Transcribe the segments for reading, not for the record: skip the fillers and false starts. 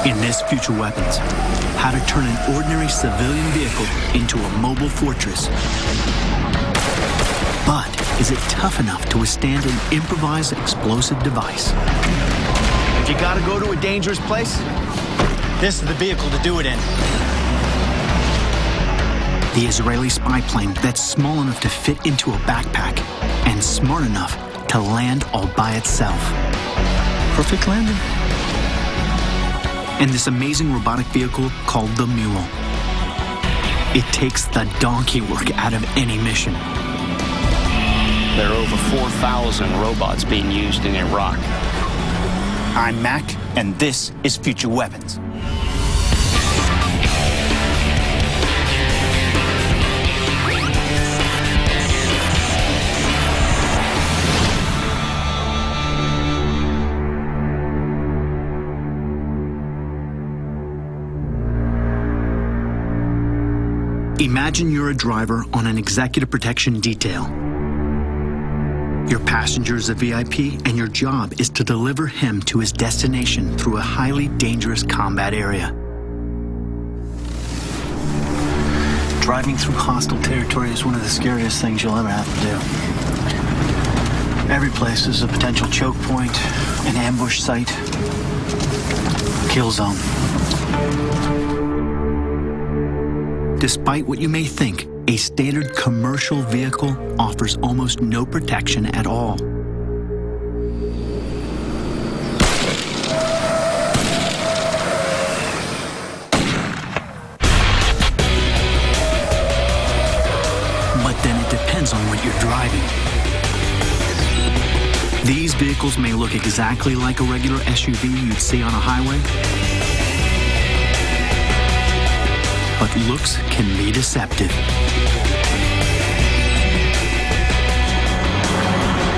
In this Future Weapons, how to turn an ordinary civilian vehicle into a mobile fortress. But is it tough enough to withstand an improvised explosive device? If you gotta go to a dangerous place, this is the vehicle to do it in. The Israeli spy plane that's small enough to fit into a backpack and smart enough to land all by itself. Perfect landing. And this amazing robotic vehicle called the Mule. It takes the donkey work out of any mission. There are over 4,000 robots being used in Iraq. I'm Mac, and this is Future Weapons. Imagine you're a driver on an executive protection detail. Your passenger is a VIP, and your job is to deliver him to his destination through a highly dangerous combat area. Driving through hostile territory is one of the scariest things you'll ever have to do. Every place is a potential choke point, an ambush site, a kill zone. Despite what you may think, a standard commercial vehicle offers almost no protection at all. But then it depends on what you're driving. These vehicles may look exactly like a regular SUV you'd see on a highway, but looks can be deceptive.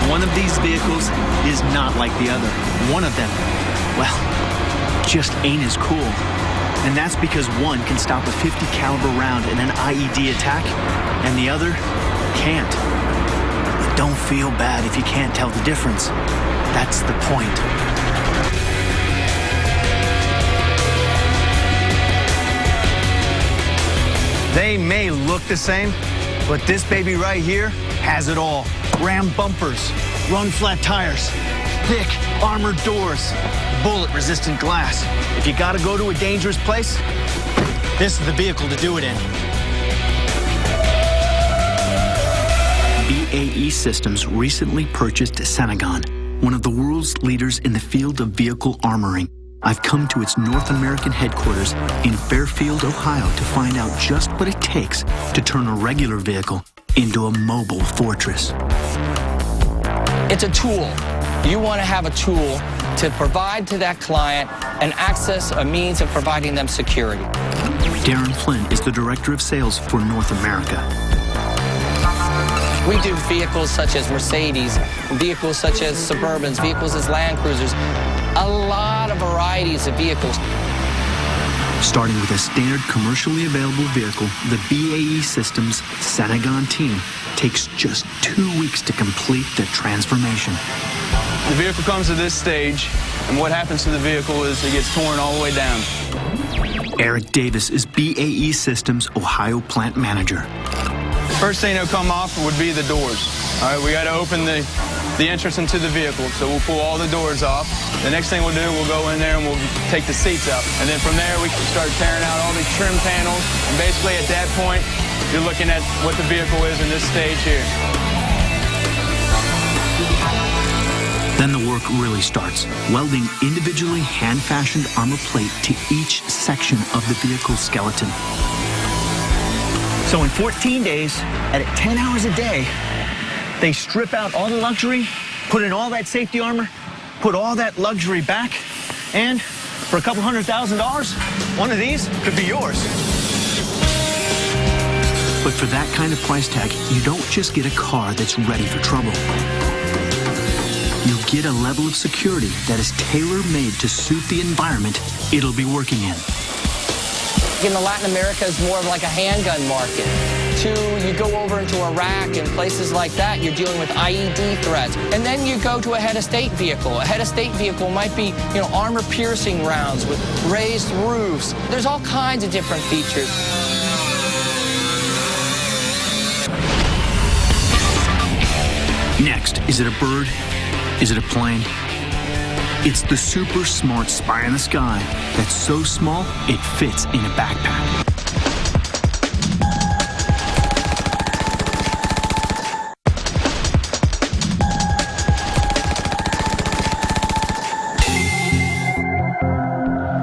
One of these vehicles is not like the other. One of them, well, just ain't as cool. And that's because one can stop a .50 caliber round in an IED attack, and the other can't. But don't feel bad if you can't tell the difference. That's the point. They may look the same, but this baby right here has it all. Ram bumpers, run flat tires, thick armored doors, bullet-resistant glass. If you gotta go to a dangerous place, this is the vehicle to do it in. BAE Systems recently purchased Senegon, one of the world's leaders in the field of vehicle armoring. I've come to its North American headquarters in Fairfield, Ohio, to find out just what it takes to turn a regular vehicle into a mobile fortress. It's a tool. You want to have a tool to provide to that client an access, a means of providing them security. Darren Flynn is the Director of Sales for North America. We do vehicles such as Mercedes, vehicles such as Suburbans, vehicles as Land Cruisers, a lot of varieties of vehicles. Starting with a standard commercially available vehicle, the BAE Systems Senegon team takes just 2 weeks to complete the transformation. The vehicle comes to this stage, and what happens to the vehicle is it gets torn all the way down. Eric Davis is BAE Systems Ohio plant manager. First thing that'll come off would be the doors. All right, we got to open the entrance into the vehicle, so we'll pull all the doors off. The next thing we'll do, we'll go in there and we'll take the seats out. And then from there, we can start tearing out all these trim panels. And basically, at that point, you're looking at what the vehicle is in this stage here. Then the work really starts, welding individually hand-fashioned armor plate to each section of the vehicle's skeleton. So in 14 days, at 10 hours a day, they strip out all the luxury, put in all that safety armor, put all that luxury back, and for a couple $100,000, one of these could be yours. But for that kind of price tag, you don't just get a car that's ready for trouble. You get a level of security that is tailor-made to suit the environment it'll be working in. In Latin America, it's more of like a handgun market. 2, you go over into Iraq and places like that, you're dealing with IED threats. And then you go to a head of state vehicle. A head of state vehicle might be, armor-piercing rounds with raised roofs. There's all kinds of different features. Next, is it a bird? Is it a plane? It's the super smart spy in the sky that's so small it fits in a backpack.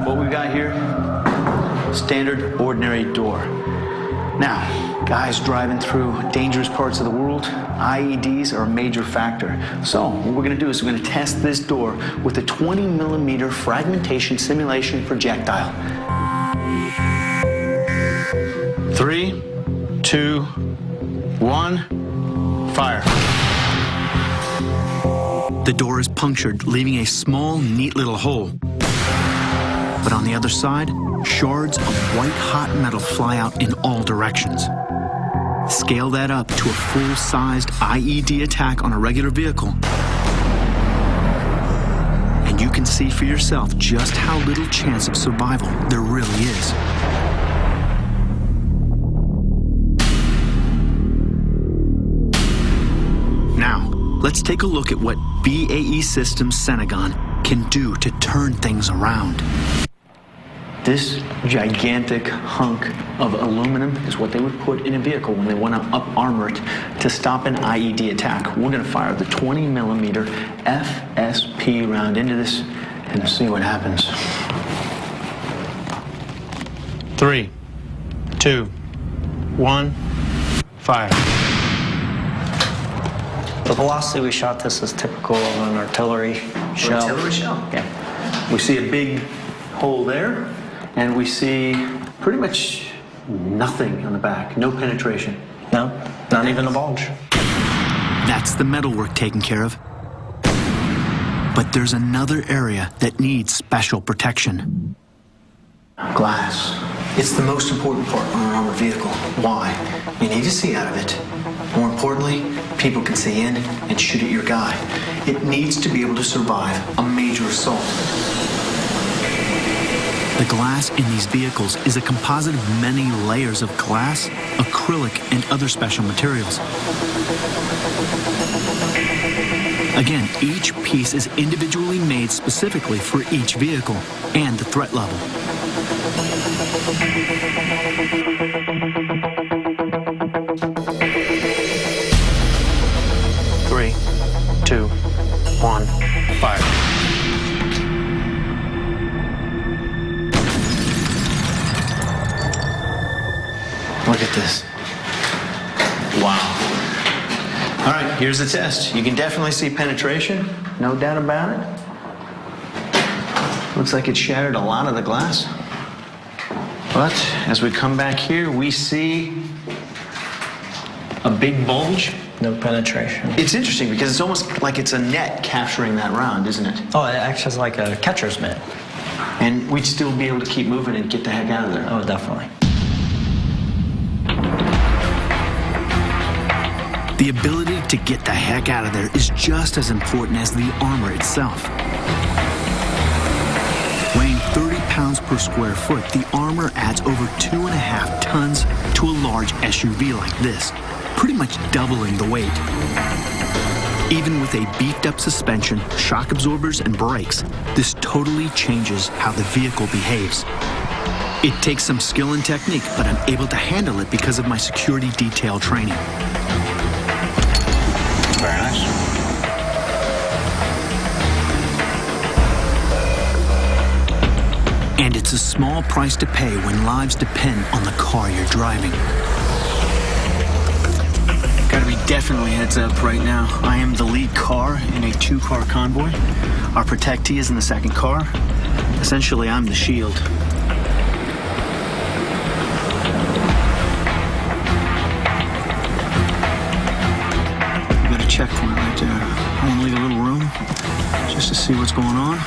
What we got here, standard ordinary door. Now, guys driving through dangerous parts of the world, IEDs are a major factor. So what we're gonna do is we're gonna test this door with a 20mm fragmentation simulation projectile. 3, 2, 1, fire. The door is punctured, leaving a small, neat little hole. But on the other side, shards of white-hot metal fly out in all directions. Scale that up to a full-sized IED attack on a regular vehicle, and you can see for yourself just how little chance of survival there really is. Now, let's take a look at what BAE Systems Senegon can do to turn things around. This gigantic hunk of aluminum is what they would put in a vehicle when they want to up-armor it to stop an IED attack. We're going to fire the 20mm FSP round into this and see what happens. 3, 2, 1, fire. The velocity we shot this is typical of an artillery shell. Artillery shell? Yeah. We see a big hole there, and we see pretty much nothing on the back, no penetration. No, not even a bulge. That's the metalwork taken care of. But there's another area that needs special protection. Glass. It's the most important part on an armored vehicle. Why? You need to see out of it. More importantly, people can see in and shoot at your guy. It needs to be able to survive a major assault. The glass in these vehicles is a composite of many layers of glass, acrylic, and other special materials. Again, each piece is individually made specifically for each vehicle and the threat level. Three, 2, 1, fire. Look at this. Wow. All right, here's the test. You can definitely see penetration, no doubt about it. Looks like it shattered a lot of the glass. But as we come back here, we see a big bulge. No penetration. It's interesting because it's almost like it's a net capturing that round, isn't it? Oh, it acts as like a catcher's mitt. And we'd still be able to keep moving and get the heck out of there. Oh, definitely. The ability to get the heck out of there is just as important as the armor itself. Weighing 30 pounds per square foot, the armor adds over 2.5 tons to a large SUV like this, pretty much doubling the weight. Even with a beefed-up suspension, shock absorbers, and brakes, this totally changes how the vehicle behaves. It takes some skill and technique, but I'm able to handle it because of my security detail training. Very nice. And it's a small price to pay when lives depend on the car you're driving. Gotta be definitely heads up right now. I am the lead car in a 2-car convoy. Our protectee is in the second car. Essentially, I'm the shield. Checkpoint right there. I want to leave a little room just to see what's going on.